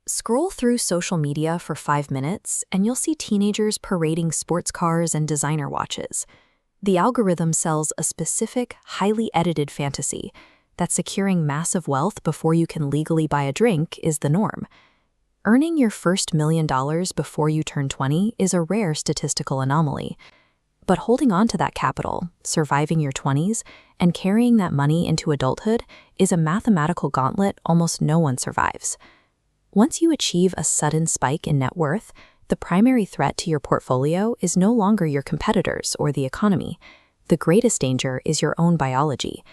Scroll through social media for 5 minutes, and you'll see teenagers parading sports cars and designer watches. The algorithm sells a specific, highly edited fantasy that securing massive wealth before you can legally buy a drink is the norm. Earning your first $1 million before you turn 20 is a rare statistical anomaly. But holding on to that capital, surviving your 20s, and carrying that money into adulthood is a mathematical gauntlet almost no one survives. Once you achieve a sudden spike in net worth, the primary threat to your portfolio is no longer your competitors or the economy. The greatest danger is your own biology.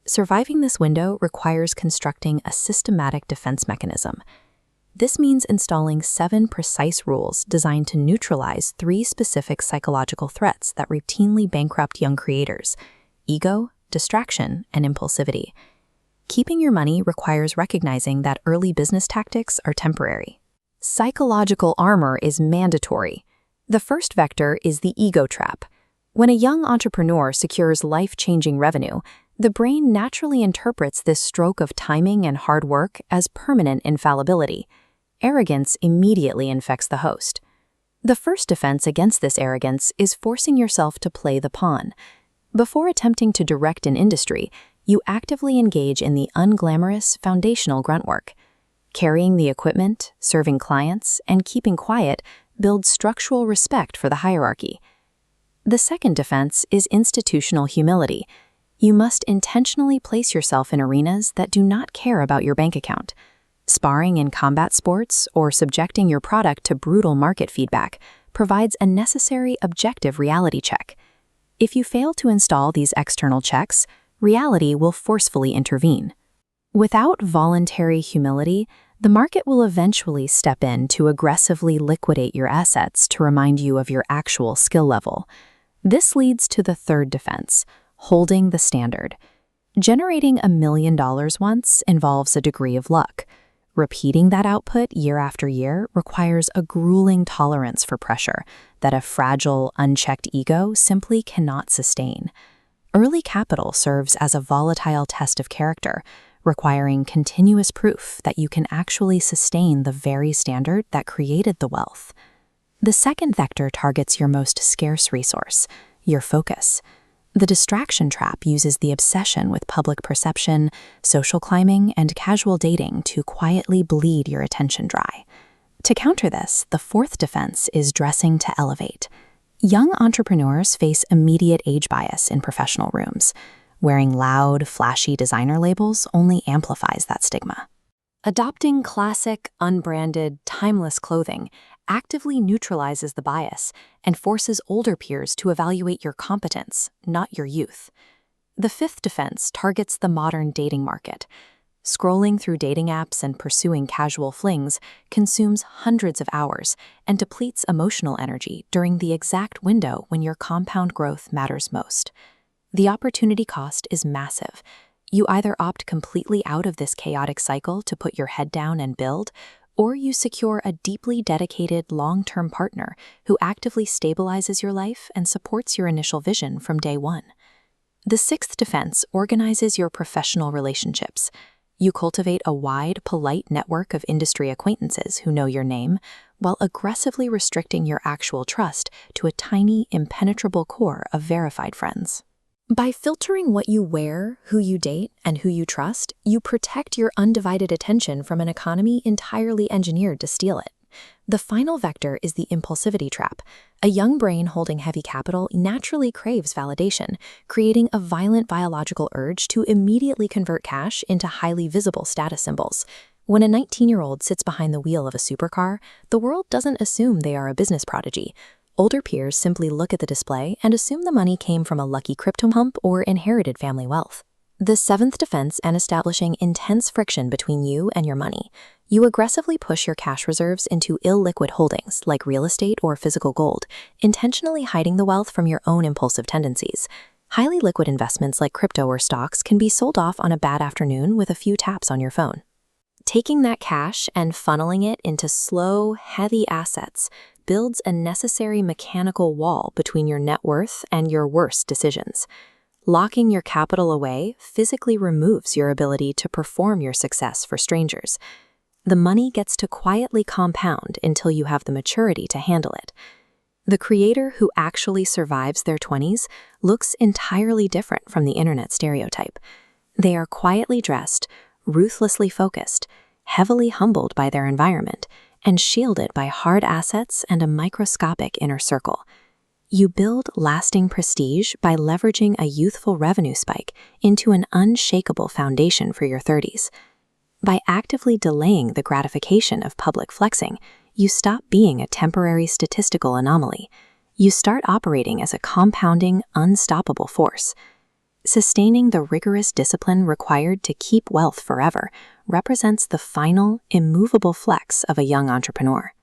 Surviving this window requires constructing a systematic defense mechanism. This means installing 7 precise rules designed to neutralize 3 specific psychological threats that routinely bankrupt young creators: ego, distraction, and impulsivity. Keeping your money requires recognizing that early business tactics are temporary. Psychological armor is mandatory. The first vector is the ego trap. When a young entrepreneur secures life-changing revenue, the brain naturally interprets this stroke of timing and hard work as permanent infallibility. Arrogance immediately infects the host. The first defense against this arrogance is forcing yourself to play the pawn. Before attempting to direct an industry, you actively engage in the unglamorous foundational grunt work. Carrying the equipment, serving clients, and keeping quiet builds structural respect for the hierarchy. The second defense is institutional humility. You must intentionally place yourself in arenas that do not care about your bank account. Sparring in combat sports or subjecting your product to brutal market feedback provides a necessary objective reality check. If you fail to install these external checks, reality will forcefully intervene. Without voluntary humility, the market will eventually step in to aggressively liquidate your assets to remind you of your actual skill level. This leads to the third defense, holding the standard. Generating $1 million once involves a degree of luck. Repeating that output year after year requires a grueling tolerance for pressure that a fragile, unchecked ego simply cannot sustain. Early capital serves as a volatile test of character, requiring continuous proof that you can actually sustain the very standard that created the wealth. The second vector targets your most scarce resource, your focus. The distraction trap uses the obsession with public perception, social climbing, and casual dating to quietly bleed your attention dry. To counter this, the fourth defense is dressing to elevate. Young entrepreneurs face immediate age bias in professional rooms. Wearing loud, flashy designer labels only amplifies that stigma. Adopting classic, unbranded, timeless clothing actively neutralizes the bias and forces older peers to evaluate your competence, not your youth. The fifth defense targets the modern dating market. Scrolling through dating apps and pursuing casual flings consumes hundreds of hours and depletes emotional energy during the exact window when your compound growth matters most. The opportunity cost is massive. You either opt completely out of this chaotic cycle to put your head down and build, or you secure a deeply dedicated long-term partner who actively stabilizes your life and supports your initial vision from day one. The sixth defense organizes your professional relationships. You cultivate a wide, polite network of industry acquaintances who know your name, while aggressively restricting your actual trust to a tiny, impenetrable core of verified friends. By filtering what you wear, who you date, and who you trust, you protect your undivided attention from an economy entirely engineered to steal it. The final vector is the impulsivity trap. A young brain holding heavy capital naturally craves validation, creating a violent biological urge to immediately convert cash into highly visible status symbols. When a 19-year-old sits behind the wheel of a supercar, the world doesn't assume they are a business prodigy. Older peers simply look at the display and assume the money came from a lucky crypto hump or inherited family wealth. The seventh defense is establishing intense friction between you and your money. You aggressively push your cash reserves into illiquid holdings like real estate or physical gold, intentionally hiding the wealth from your own impulsive tendencies. Highly liquid investments like crypto or stocks can be sold off on a bad afternoon with a few taps on your phone. Taking that cash and funneling it into slow, heavy assets builds a necessary mechanical wall between your net worth and your worst decisions. Locking your capital away physically removes your ability to perform your success for strangers. The money gets to quietly compound until you have the maturity to handle it. The creator who actually survives their 20s looks entirely different from the internet stereotype. They are quietly dressed, ruthlessly focused, heavily humbled by their environment, and shielded by hard assets and a microscopic inner circle. You build lasting prestige by leveraging a youthful revenue spike into an unshakable foundation for your 30s. By actively delaying the gratification of public flexing, you stop being a temporary statistical anomaly. You start operating as a compounding, unstoppable force. Sustaining the rigorous discipline required to keep wealth forever represents the final, immovable flex of a young entrepreneur.